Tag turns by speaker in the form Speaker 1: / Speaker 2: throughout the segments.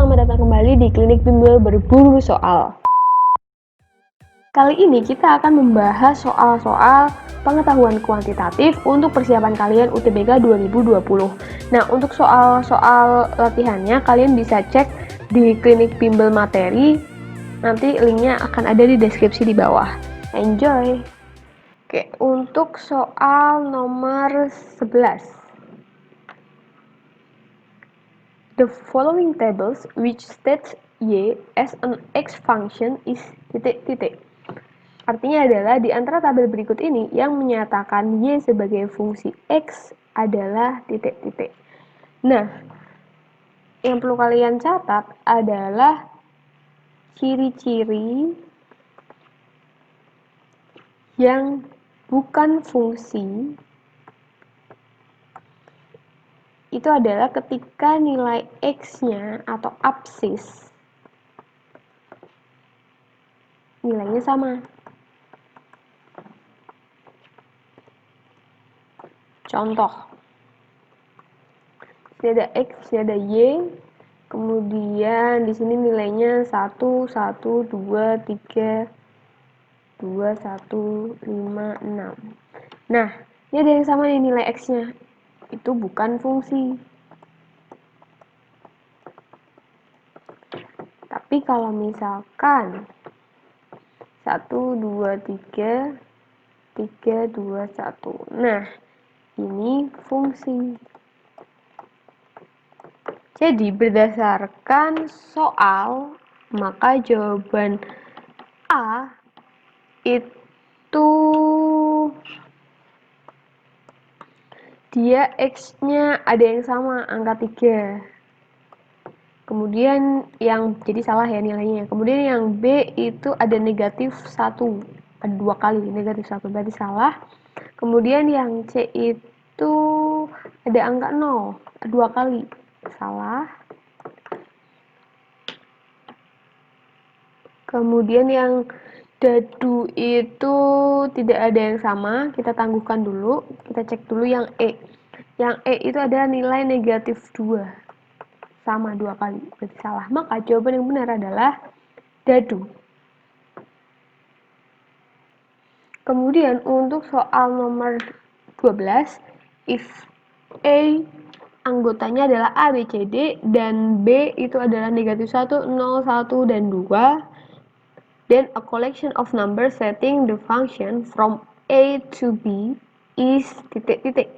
Speaker 1: selamat datang kembali di Klinik Bimbel Berburu Soal. Kali ini kita akan membahas soal-soal pengetahuan kuantitatif untuk persiapan kalian UTBK 2020. Nah, untuk soal-soal latihannya kalian bisa cek di Klinik Bimbel Materi. Nanti linknya akan ada di deskripsi di bawah. Enjoy! Oke, untuk soal nomor 11. The following tables which states y as an x function is titik-titik. Artinya adalah di antara tabel berikut ini yang menyatakan y sebagai fungsi x adalah titik-titik. Nah, yang perlu kalian catat adalah ciri-ciri yang bukan fungsi itu adalah ketika nilai x-nya atau absis nilainya sama. Contoh, ini ada x, ini ada y, kemudian di sini nilainya 1, 1, 2, 3, 2, 1, 5, 6. Nah, ini ada yang sama nih nilai x-nya. Itu bukan fungsi. Tapi kalau misalkan 1, 2, 3, 3, 2, 1. Nah, ini fungsi. Jadi, berdasarkan soal, maka jawaban A itu dia X-nya ada yang sama, angka 3. Kemudian yang, jadi salah ya nilainya. Kemudian yang B itu ada negatif 1, ada 2 kali, negatif 1, berarti salah. Kemudian yang C itu ada angka 0, 2 kali, salah. Kemudian yang dadu itu tidak ada yang sama, kita tangguhkan dulu, kita cek dulu yang E. Yang E itu ada nilai negatif 2, sama 2 kali, berarti salah. Maka jawaban yang benar adalah dadu. Kemudian untuk soal nomor 12, if A anggotanya adalah A, B, C, D, dan B itu adalah negatif 1, 0, 1, dan 2, then a collection of numbers setting the function from A to B is titik-titik.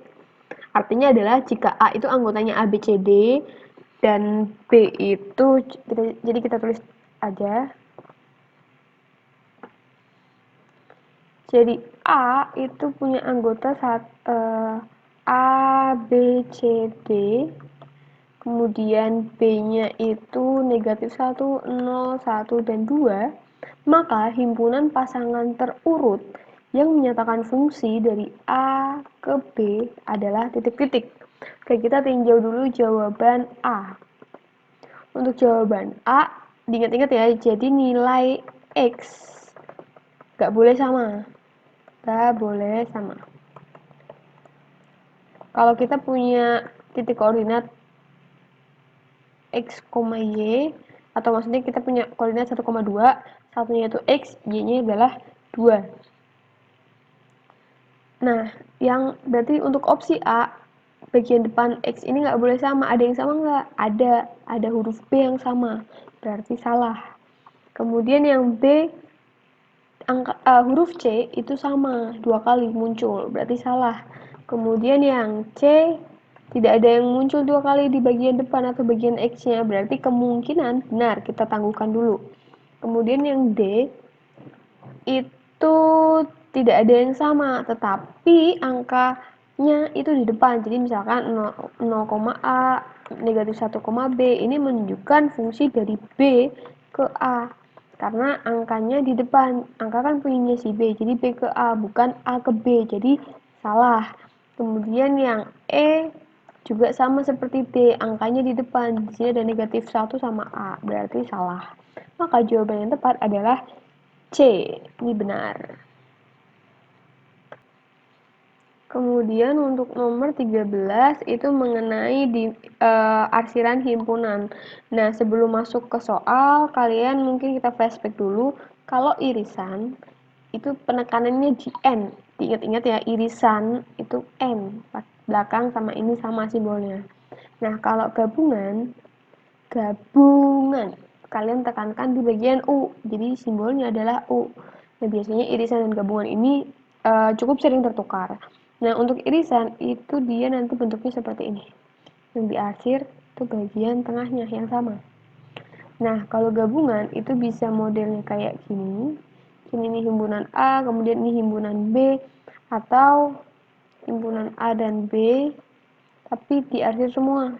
Speaker 1: Artinya adalah jika A itu anggotanya A, B, C, D, dan B itu, jadi kita tulis aja. Jadi A itu punya anggota A, B, C, D, kemudian B-nya itu negatif 1, 0, 1, dan 2, maka himpunan pasangan terurut yang menyatakan fungsi dari A ke B adalah titik-titik. Oke, kita tinjau dulu jawaban A. Untuk jawaban A, diingat-ingat ya, jadi nilai X nggak boleh sama. Nggak boleh sama. Kalau kita punya titik koordinat x, y, atau maksudnya kita punya koordinat 1,2, satunya itu x, y-nya adalah 2. Nah, yang berarti untuk opsi A, bagian depan x ini nggak boleh sama. Ada yang sama nggak? Ada huruf B yang sama, berarti salah. Kemudian yang B, huruf C itu sama, 2 kali muncul, berarti salah. Kemudian yang C, tidak ada yang muncul 2 kali di bagian depan atau bagian X-nya, berarti kemungkinan benar, kita tangguhkan dulu. Kemudian yang D, itu tidak ada yang sama, tetapi angkanya itu di depan. Jadi misalkan 0,A, negatif 1,B, ini menunjukkan fungsi dari B ke A. Karena angkanya di depan, angka kan punya si B, jadi B ke A, bukan A ke B, jadi salah. Kemudian yang E juga sama seperti D, angkanya di depan, di sini ada negatif 1 sama A, berarti salah. Maka jawaban yang tepat adalah C, ini benar. Kemudian untuk nomor 13 itu mengenai arsiran himpunan. Nah, sebelum masuk ke soal, kalian mungkin kita flashback dulu. Kalau irisan, itu penekanannya di N. Diingat-ingat ya, irisan itu N. Belakang sama ini sama simbolnya. Nah, kalau gabungan, kalian tekankan di bagian U. Jadi simbolnya adalah U. Nah, biasanya irisan dan gabungan ini cukup sering tertukar. Nah, untuk irisan itu dia nanti bentuknya seperti ini. Yang diarsir itu bagian tengahnya yang sama. Nah, kalau gabungan itu bisa modelnya kayak gini. Ini himpunan A, kemudian ini himpunan B, atau himpunan A dan B, tapi diarsir semua.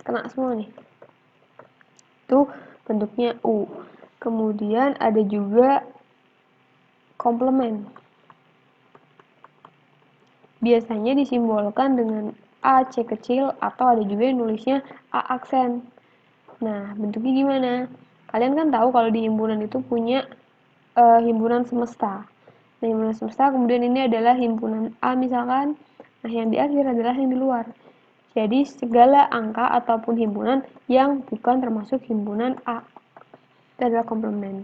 Speaker 1: Kena semua nih. Itu bentuknya U. Kemudian ada juga komplement. Biasanya disimbolkan dengan A, C kecil, atau ada juga yang nulisnya A aksen. Nah, bentuknya gimana? Kalian kan tahu kalau di himpunan itu punya himpunan semesta. Nah, himpunan semesta, kemudian ini adalah himpunan A misalkan. Nah, yang di akhir adalah yang di luar. Jadi, segala angka ataupun himpunan yang bukan termasuk himpunan A. Itu adalah komplement.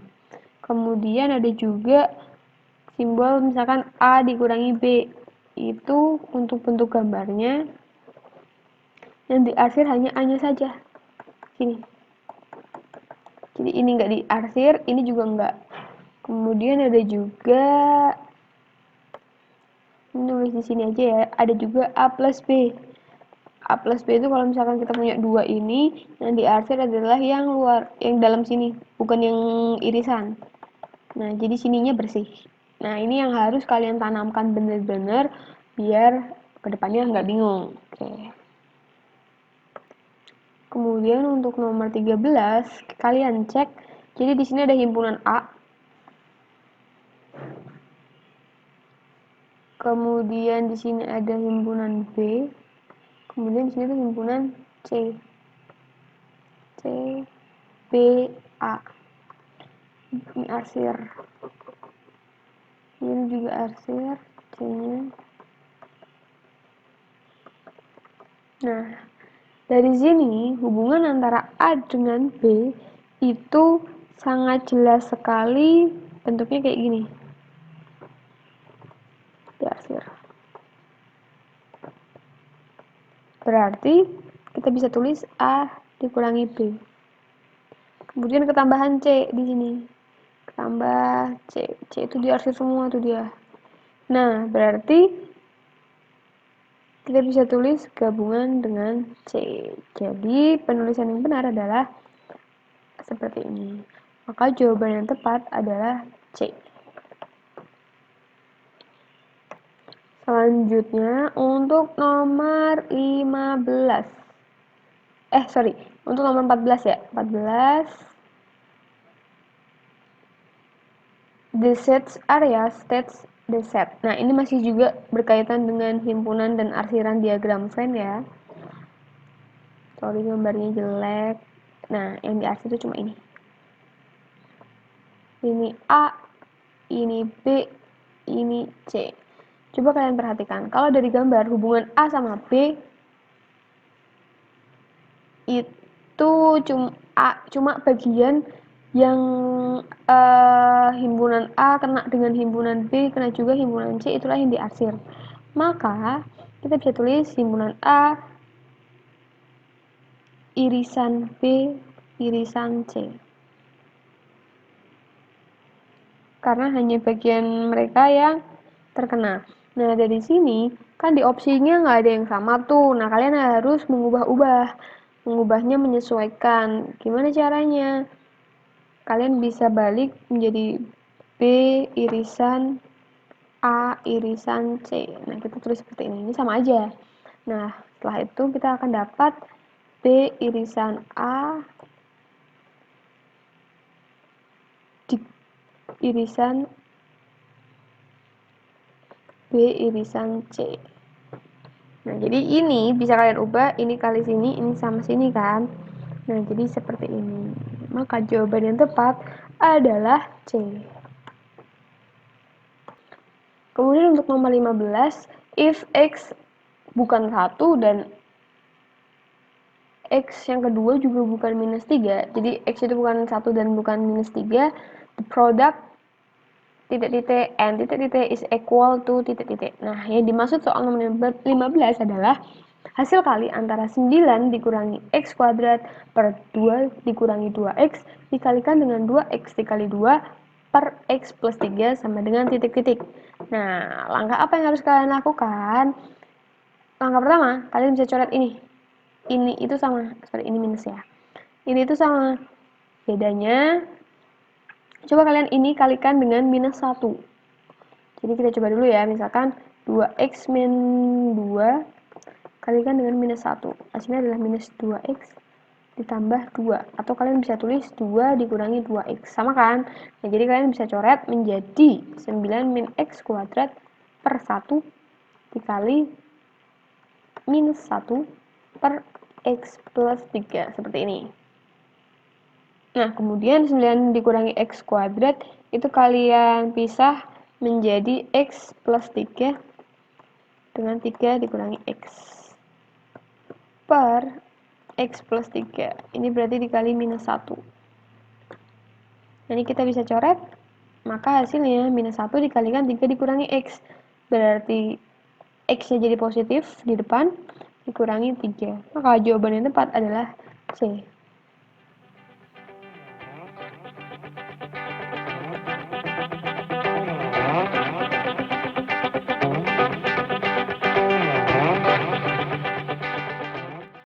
Speaker 1: Kemudian ada juga simbol misalkan A dikurangi B. Itu untuk bentuk gambarnya yang diarsir hanya A-nya saja. Gini. Jadi ini nggak diarsir, ini juga nggak. Kemudian ada juga, nulis di sini aja ya, ada juga A plus B. A plus B itu kalau misalkan kita punya dua ini, yang diarsir adalah yang luar, yang dalam sini, bukan yang irisan. Nah, jadi sininya bersih. Nah, ini yang harus kalian tanamkan benar-benar biar kedepannya nggak bingung. Oke. Kemudian untuk nomor 13, kalian cek. Jadi di sini ada himpunan A. Kemudian di sini ada himpunan B. Kemudian di sini ada himpunan C. C, B, A. Ini arsir. Ini juga arsir. C-nya. Nah, dari sini hubungan antara A dengan B itu sangat jelas sekali, bentuknya kayak gini. Diarsir. Berarti kita bisa tulis A dikurangi B. Kemudian ketambahan C di sini. Tambah C. C itu diarsir semua tuh dia. Nah, berarti kita bisa tulis gabungan dengan C. Jadi, penulisan yang benar adalah seperti ini. Maka jawaban yang tepat adalah C. Selanjutnya, untuk nomor 15. Untuk nomor 14 ya. 14. The sets area states the set. Nah, ini masih juga berkaitan dengan himpunan dan arsiran diagram Venn ya. Sorry, gambarnya jelek. Nah, yang diarsir itu cuma ini. Ini A, ini B, ini C. Coba kalian perhatikan. Kalau dari gambar, hubungan A sama B itu cuma bagian yang himpunan A kena dengan himpunan B, kena juga himpunan C, itulah yang diarsir. Maka, kita bisa tulis himpunan A, irisan B, irisan C. Karena hanya bagian mereka yang terkena. Nah, dari sini, kan di opsinya nggak ada yang sama tuh. Nah, kalian harus mengubahnya menyesuaikan. Gimana caranya? Kalian bisa balik menjadi B irisan A irisan C. Nah, kita tulis seperti ini. Ini sama aja. Nah, setelah itu kita akan dapat B irisan A irisan B irisan C. Nah, jadi ini bisa kalian ubah, ini kali sini, ini sama sini kan. Nah, jadi seperti ini. Maka jawaban yang tepat adalah C. Kemudian untuk nomor 15, If X bukan 1 dan X yang kedua juga bukan minus 3, jadi X itu bukan 1 dan bukan minus 3, the product titik-titik and titik-titik is equal to titik-titik. Nah, yang dimaksud soal nomor 15 adalah hasil kali antara 9 dikurangi X kuadrat per 2 dikurangi 2X dikalikan dengan 2X dikali 2 per X plus 3 sama dengan titik-titik. Nah, langkah apa yang harus kalian lakukan? Langkah pertama, kalian bisa coret ini. Ini itu sama, sorry ini minus ya. Ini itu sama. Bedanya, coba kalian ini kalikan dengan minus 1. Jadi kita coba dulu ya, misalkan 2X min 2 kalikan dengan minus 1. Hasilnya adalah minus 2X ditambah 2. Atau kalian bisa tulis 2 dikurangi 2X. Sama kan? Nah, jadi kalian bisa coret menjadi 9 min X kuadrat per 1 dikali minus 1 per X plus 3 seperti ini. Nah, kemudian 9 dikurangi X kuadrat itu kalian pisah menjadi X plus 3 dengan 3 dikurangi X per X plus 3. Ini berarti dikali minus 1. Nah, ini kita bisa coret, maka hasilnya minus 1 dikalikan 3 dikurangi X. Berarti X-nya jadi positif di depan, dikurangi 3. Maka jawaban yang tepat adalah C.